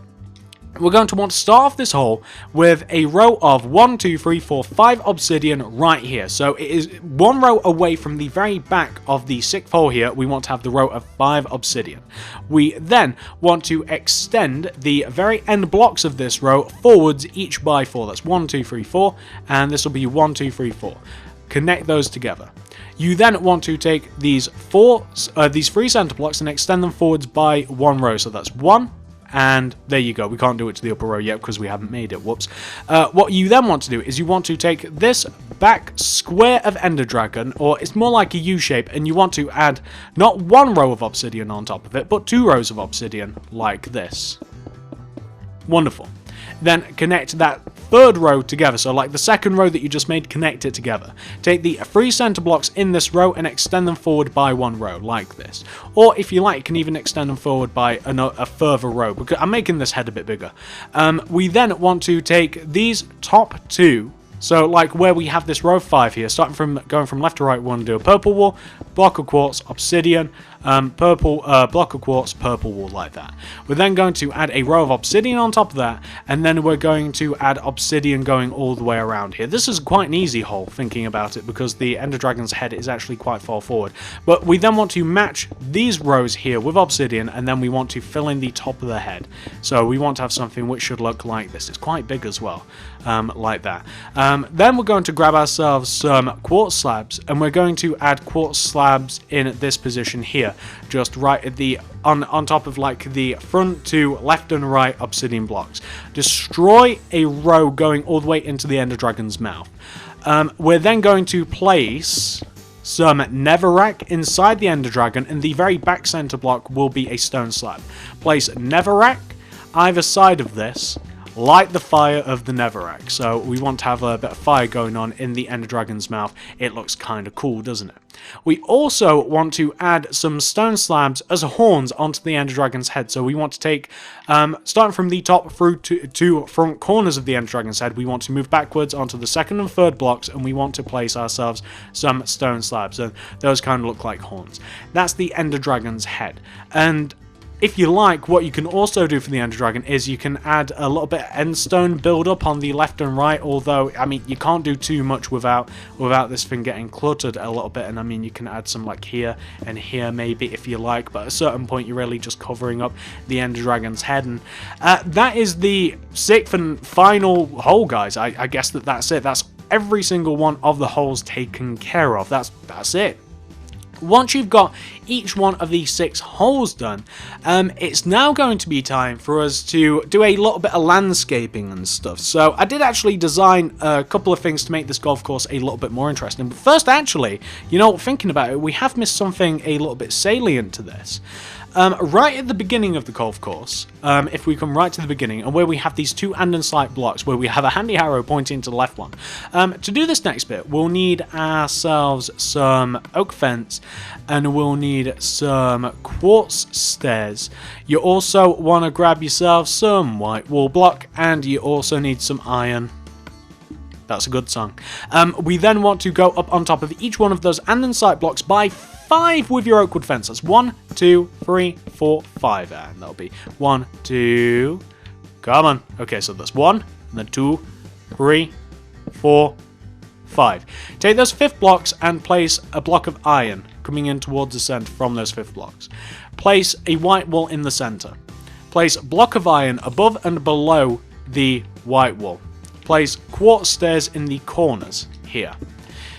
we're going to want to start off this hole with a row of 1, 2, 3, 4, 5 obsidian right here. So it is one row away from the very back of the 6th hole here. We want to have the row of 5 obsidian. We then want to extend the very end blocks of this row forwards each by 4. That's 1, 2, 3, 4, and this will be 1, 2, 3, 4. Connect those together. You then want to take these 3 center blocks and extend them forwards by 1 row. So that's 1. And there you go. We can't do it to the upper row yet because we haven't made it. Whoops. What you then want to do is you want to take this back square of ender dragon, or it's more like a U shape, and you want to add not 1 row of obsidian on top of it, but 2 rows of obsidian like this. Wonderful. Then connect that 3rd row together, so like the 2nd row that you just made, connect it together. Take the 3 center blocks in this row and extend them forward by 1 row, like this. Or if you like, you can even extend them forward by a further row, because I'm making this head a bit bigger. We then want to take these top 2, so like where we have this row 5 here, going from left to right, we want to do a purple wool, block of quartz, obsidian, purple block of quartz, purple wool, like that. We're then going to add a row of obsidian on top of that, and then we're going to add obsidian going all the way around here. This is quite an easy hole, thinking about it, because the ender dragon's head is actually quite far forward. But we then want to match these rows here with obsidian, and then we want to fill in the top of the head. So we want to have something which should look like this. It's quite big as well, like that. Then we're going to grab ourselves some quartz slabs, and we're going to add quartz slabs in this position here, just right at the on top of like the front 2 left and right obsidian blocks. Destroy a row going all the way into the ender dragon's mouth. We're then going to place some netherrack inside the ender dragon, and the very back center block will be a stone slab. Place netherrack either side of this. Light the fire of the netherrack. So we want to have a bit of fire going on in the ender dragon's mouth. It looks kind of cool, doesn't it? We also want to add some stone slabs as horns onto the ender dragon's head. So we want to take, starting from the top through to front corners of the ender dragon's head, we want to move backwards onto the second and third blocks, and we want to place ourselves some stone slabs, and those kind of look like horns. That's the ender dragon's head. And if you like, what you can also do for the ender dragon is you can add a little bit of endstone build up on the left and right, although, I mean, you can't do too much without this thing getting cluttered a little bit, and I mean, you can add some like here and here maybe if you like, but at a certain point you're really just covering up the ender dragon's head, and that is the 6th and final hole, guys. I guess that's it. That's every single one of the holes taken care of. That's it. Once you've got each one of these 6 holes done, it's now going to be time for us to do a little bit of landscaping and stuff. So I did actually design a couple of things to make this golf course a little bit more interesting. But first, actually, you know, thinking about it, we have missed something a little bit salient to this. Right at the beginning of the golf course, if we come right to the beginning, and where we have these 2 andesite blocks, where we have a handy arrow pointing to the left one, to do this next bit, we'll need ourselves some oak fence, and we'll need some quartz stairs. You also want to grab yourself some white wall block, and you also need some iron. That's a good song. We then want to go up on top of each one of those andesite blocks by 5 with your oak wood fence. That's 1, 2, 3, 4, 5, and that'll be 1, 2. Come on. Okay, so that's 1, and then 2, 3, 4, 5. Take those 5th blocks and place a block of iron coming in towards the center from those 5th blocks. Place a white wall in the center. Place a block of iron above and below the white wall. Place quartz stairs in the corners here.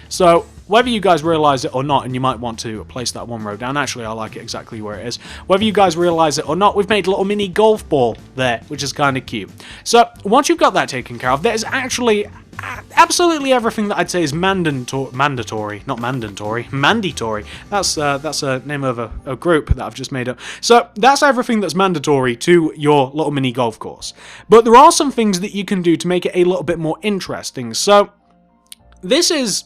So whether you guys realize it or not, and you might want to place that 1 row down, actually I like it exactly where it is. Whether you guys realize it or not, we've made a little mini golf ball there, which is kind of cute. So once you've got that taken care of, there's actually absolutely everything that I'd say is mandatory. That's a name of a group that I've just made up. So that's everything that's mandatory to your little mini golf course. But there are some things that you can do to make it a little bit more interesting. So this is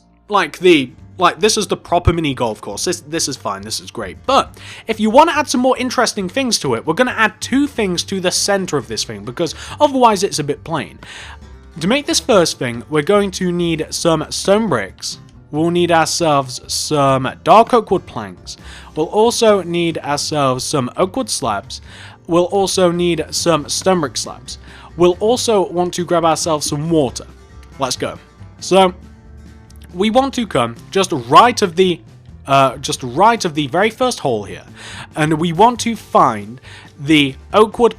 this is the proper mini golf course. This is fine. This is great. But if you want to add some more interesting things to it, we're going to add 2 things to the center of this thing, because otherwise it's a bit plain. To make this first thing, we're going to need some stone bricks. We'll need ourselves some dark oak wood planks. We'll also need ourselves some oak wood slabs. We'll also need some stone brick slabs. We'll also want to grab ourselves some water. Let's go. So we want to come just right of the very first hole here, and we want to find the oak wood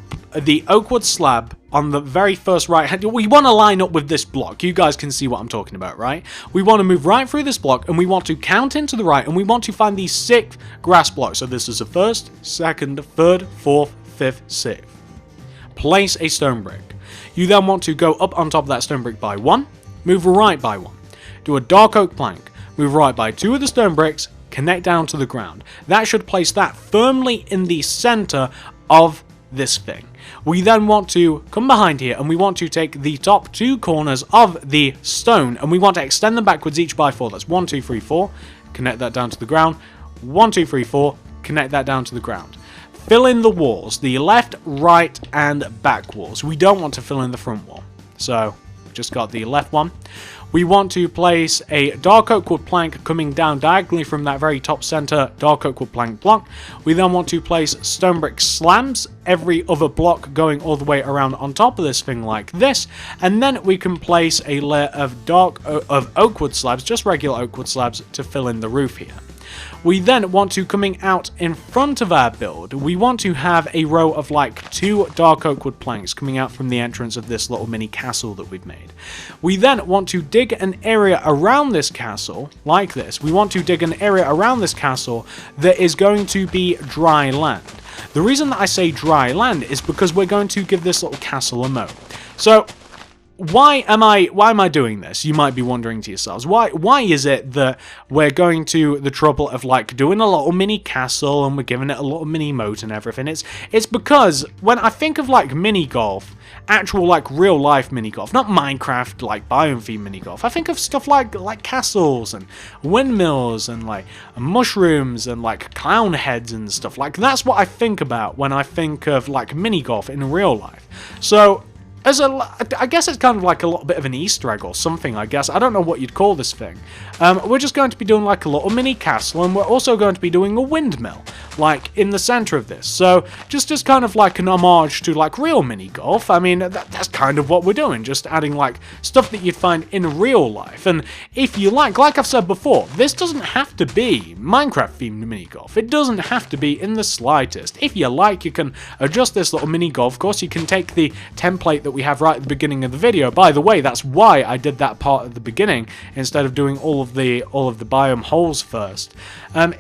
slab on the very first right hand. We want to line up with this block. You guys can see what I'm talking about, right? We want to move right through this block, and we want to count into the right, and we want to find the 6th grass block. So this is the 1st, 2nd, 3rd, 4th, 5th, 6th. Place a stone brick. You then want to go up on top of that stone brick by 1, move right by 1. Do a dark oak plank, move right by 2 of the stone bricks, connect down to the ground. That should place that firmly in the center of this thing. We then want to come behind here, and we want to take the top 2 corners of the stone, and we want to extend them backwards each by 4. That's 1, 2, 3, 4. Connect that down to the ground. 1, 2, 3, 4. Connect that down to the ground. Fill in the walls, the left, right, and back walls. We don't want to fill in the front wall. So, just got the left one. We want to place a dark oak wood plank coming down diagonally from that very top center dark oak wood plank block. We then want to place stone brick slabs, every other block going all the way around on top of this thing like this. And then we can place a layer of oak wood slabs, just regular oak wood slabs, to fill in the roof here. We then want to, coming out in front of our build, we want to have a row of like 2 dark oak wood planks coming out from the entrance of this little mini castle that we've made. We then want to dig an area around this castle, like this. We want to dig an area around this castle that is going to be dry land. The reason that I say dry land is because we're going to give this little castle a moat. So why am I doing this? You might be wondering to yourselves. Why is it that we're going to the trouble of like doing a little mini castle and we're giving it a little mini moat and everything? It's because when I think of like mini golf, actual like real life mini golf, not Minecraft like biome theme mini golf, I think of stuff like castles and windmills and like mushrooms and like clown heads and stuff. Like that's what I think about when I think of like mini golf in real life. So I guess it's kind of like a little bit of an Easter egg or something, I guess. I don't know what you'd call this thing. We're just going to be doing like a little mini castle, and we're also going to be doing a windmill, like in the center of this. So just as kind of like an homage to like real mini golf. I mean, that's kind of what we're doing, just adding like stuff that you'd find in real life. And if you like I've said before, this doesn't have to be Minecraft themed mini golf. It doesn't have to be in the slightest. If you like, you can adjust this little mini golf course. You can take the template that we have right at the beginning of the video. By the way, that's why I did that part at the beginning instead of doing all of the biome holes first,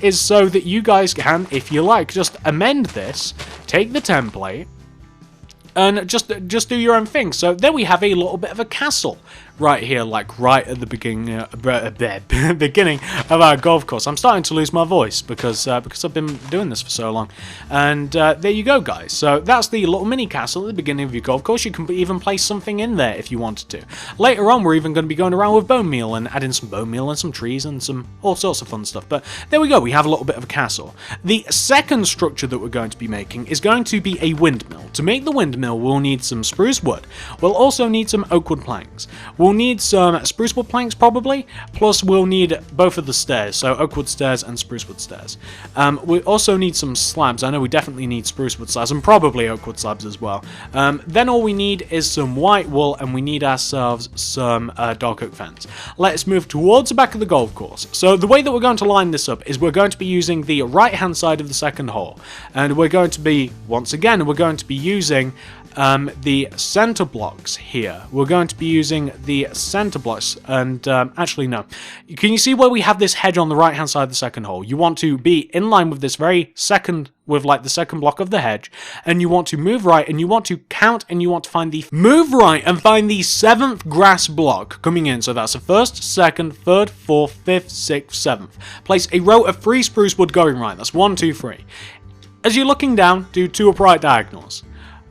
is so that you guys can, if you like, just amend this, take the template, and just do your own thing. So there we have a little bit of a castle right here, like right at the beginning of our golf course. I'm starting to lose my voice because I've been doing this for so long. And there you go, guys. So that's the little mini castle at the beginning of your golf course. You can even place something in there if you wanted to. Later on, we're even going to be going around with bone meal and adding some bone meal and some trees and some all sorts of fun stuff. But there we go. We have a little bit of a castle. The second structure that we're going to be making is going to be a windmill. To make the windmill, we'll need some spruce wood. We'll also need some oak wood planks. We'll need some spruce wood planks probably, plus we'll need both of the stairs, so oak wood stairs and spruce wood stairs. We also need some slabs. I know we definitely need spruce wood slabs and probably oak wood slabs as well. Then all we need is some white wool, and we need ourselves some dark oak fence. Let's move towards the back of the golf course. So the way that we're going to line this up is we're going to be using the right hand side of the second hole, and we're going to be, once again, we're going to be using the center blocks here. We're going to be using the center blocks, and actually no. Can you see where we have this hedge on the right hand side of the second hole? You want to be in line with this very second, with like the second block of the hedge, and you want to move right, and you want to count, and you want to find the move right and find the 7th grass block coming in. So that's the 1st, 2nd, 3rd, 4th, 5th, 6th, 7th. Place a row of 3 spruce wood going right. That's 1, 2, 3. As you're looking down, do 2 upright diagonals.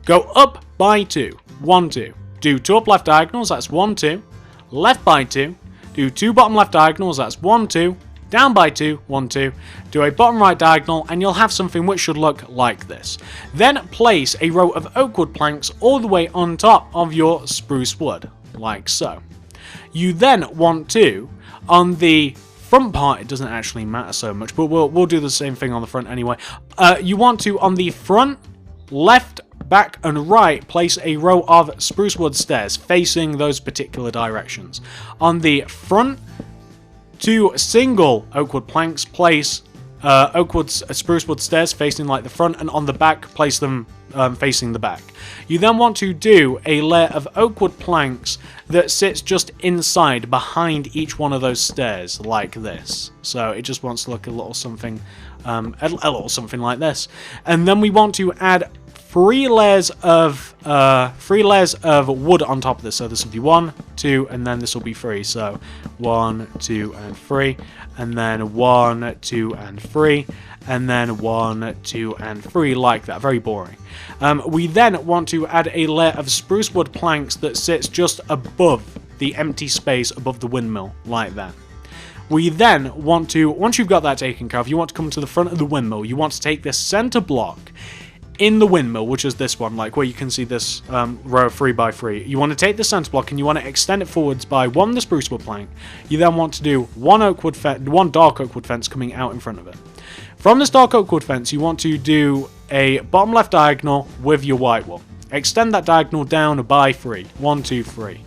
Go up by 2, 1, 2. Do 2 up left diagonals, that's 1, 2. Left by 2. Do 2 bottom left diagonals, that's 1, 2. Down by 2, 1, 2. Do a bottom right diagonal, and you'll have something which should look like this. Then place a row of oak wood planks all the way on top of your spruce wood, like so. You then want to, on the front part, it doesn't actually matter so much, but we'll do the same thing on the front anyway. You want to, on the front, left, back and right, place a row of spruce wood stairs facing those particular directions. On the front, 2 single oak wood planks, place spruce wood stairs facing like the front, and on the back, place them facing the back. You then want to do a layer of oak wood planks that sits just inside, behind each one of those stairs, like this. So it just wants to look a little something like this. And then we want to add 3 layers of wood on top of this. So this will be 1, 2, and then this will be 3. So 1, 2, and 3, and then 1, 2, and 3, and then 1, 2, and 3, like that. Very boring. We then want to add a layer of spruce wood planks that sits just above the empty space above the windmill, like that. We then want to, once you've got that taken care of, you want to come to the front of the windmill. You want to take this center block in the windmill, which is this one, like where you can see this row of 3x3. You want to take the center block and you want to extend it forwards by 1 the spruce wood plank. You then want to do 1 dark oak wood fence coming out in front of it. From this dark oak wood fence, you want to do a bottom left diagonal with your white wool. Extend that diagonal down by 3. 1, 2, 3.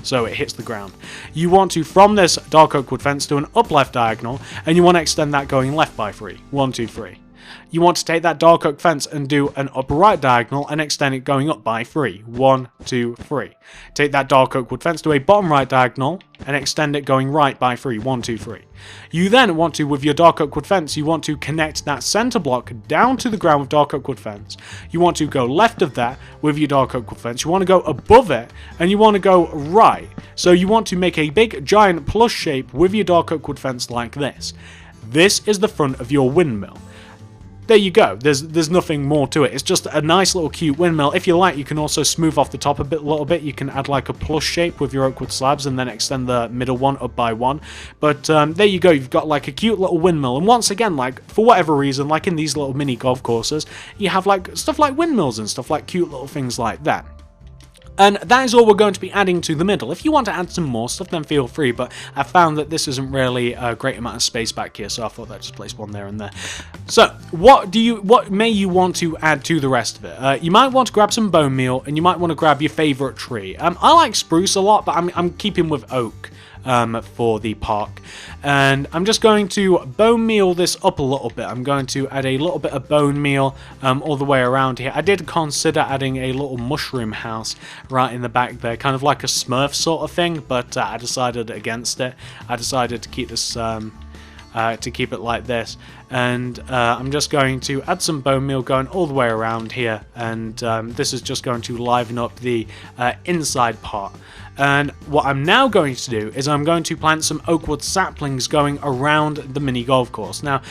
So it hits the ground. You want to, from this dark oak wood fence, do an up left diagonal, and you want to extend that going left by 3. 1, 2, 3. You want to take that dark oak fence and do an upper right diagonal and extend it going up by 3. 1, 2, 3. Take that dark oak wood fence, do a bottom right diagonal and extend it going right by 3. 1, 2, 3. You then want to, with your dark oak wood fence, you want to connect that center block down to the ground with dark oak wood fence. You want to go left of that with your dark oak wood fence. You want to go above it and you want to go right. So you want to make a big giant plus shape with your dark oak wood fence like this. This is the front of your windmill. There you go. There's nothing more to it. It's just a nice little cute windmill. If you like, you can also smooth off the top a little bit. You can add like a plus shape with your oak wood slabs and then extend the middle one up by 1. But there you go. You've got like a cute little windmill. And once again, like for whatever reason, like in these little mini golf courses, you have like stuff like windmills and stuff like cute little things like that. And that is all we're going to be adding to the middle. If you want to add some more stuff, then feel free, but I found that this isn't really a great amount of space back here, so I thought I'd just place one there and there. So, what may you want to add to the rest of it? You might want to grab some bone meal, and you might want to grab your favorite tree. I like spruce a lot, but I'm keeping with oak. For the park, and I'm just going to bone meal this up a little bit. I'm going to add a little bit of bone meal all the way around here. I did consider adding a little mushroom house right in the back there, kind of like a Smurf sort of thing, but I decided against it. I decided to keep this to keep it like this, and I'm just going to add some bone meal going all the way around here, and this is just going to liven up the inside part. And what I'm now going to do is I'm going to plant some oak wood saplings going around the mini golf course. Now,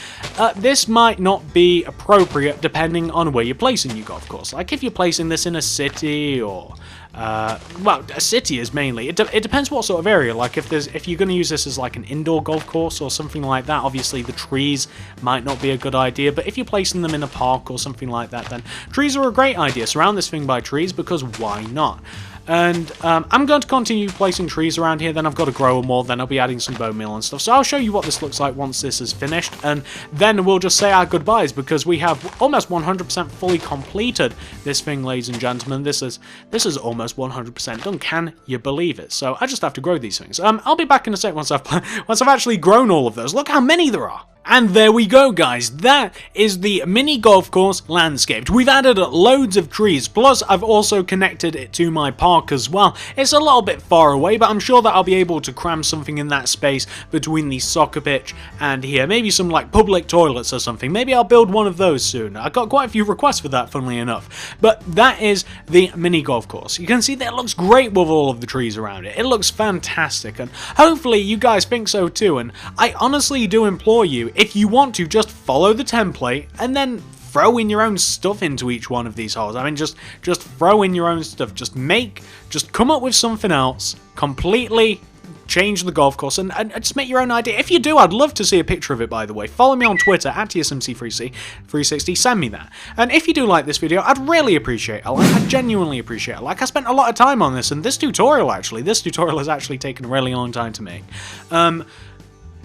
this might not be appropriate depending on where you're placing your golf course. Like if you're placing this in a city or well, a city is mainly. It depends what sort of area. Like if you're going to use this as like an indoor golf course or something like that, obviously the trees might not be a good idea. But if you're placing them in a park or something like that, then trees are a great idea. Surround this thing by trees because why not? And I'm going to continue placing trees around here, then I've got to grow them all, then I'll be adding some bone meal and stuff. So I'll show you what this looks like once this is finished, and then we'll just say our goodbyes, because we have almost 100% fully completed this thing, ladies and gentlemen. This is almost 100% done. Can you believe it? So I just have to grow these things. I'll be back in a sec once I've actually grown all of those. Look how many there are. And there we go, guys. That is the mini golf course landscaped. We've added loads of trees, plus I've also connected it to my park as well. It's a little bit far away, but I'm sure that I'll be able to cram something in that space between the soccer pitch and here. Maybe some like public toilets or something. Maybe I'll build one of those soon. I got quite a few requests for that, funnily enough. But that is the mini golf course. You can see that it looks great with all of the trees around it. It looks fantastic, and hopefully you guys think so too. And I honestly do implore you, if you want to, just follow the template and then throw in your own stuff into each one of these holes. I mean, just throw in your own stuff. Just come up with something else, completely change the golf course, and just make your own idea. If you do, I'd love to see a picture of it, by the way. Follow me on Twitter, at TSMC360, send me that. And if you do like this video, I'd really appreciate it. I genuinely appreciate it. Like, I spent a lot of time on this, and this tutorial has actually taken a really long time to make.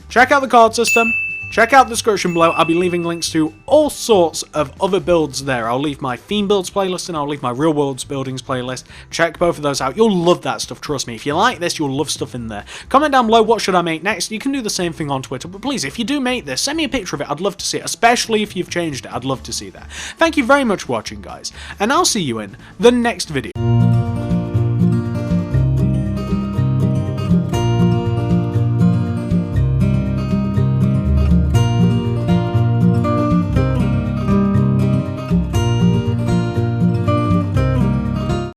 Check out the card system. Check out the description below. I'll be leaving links to all sorts of other builds there. I'll leave my theme builds playlist and I'll leave my real world buildings playlist. Check both of those out. You'll love that stuff, trust me. If you like this, you'll love stuff in there. Comment down below, what should I make next? You can do the same thing on Twitter, but please, if you do make this, send me a picture of it. I'd love to see it, especially if you've changed it. I'd love to see that. Thank you very much for watching, guys, and I'll see you in the next video.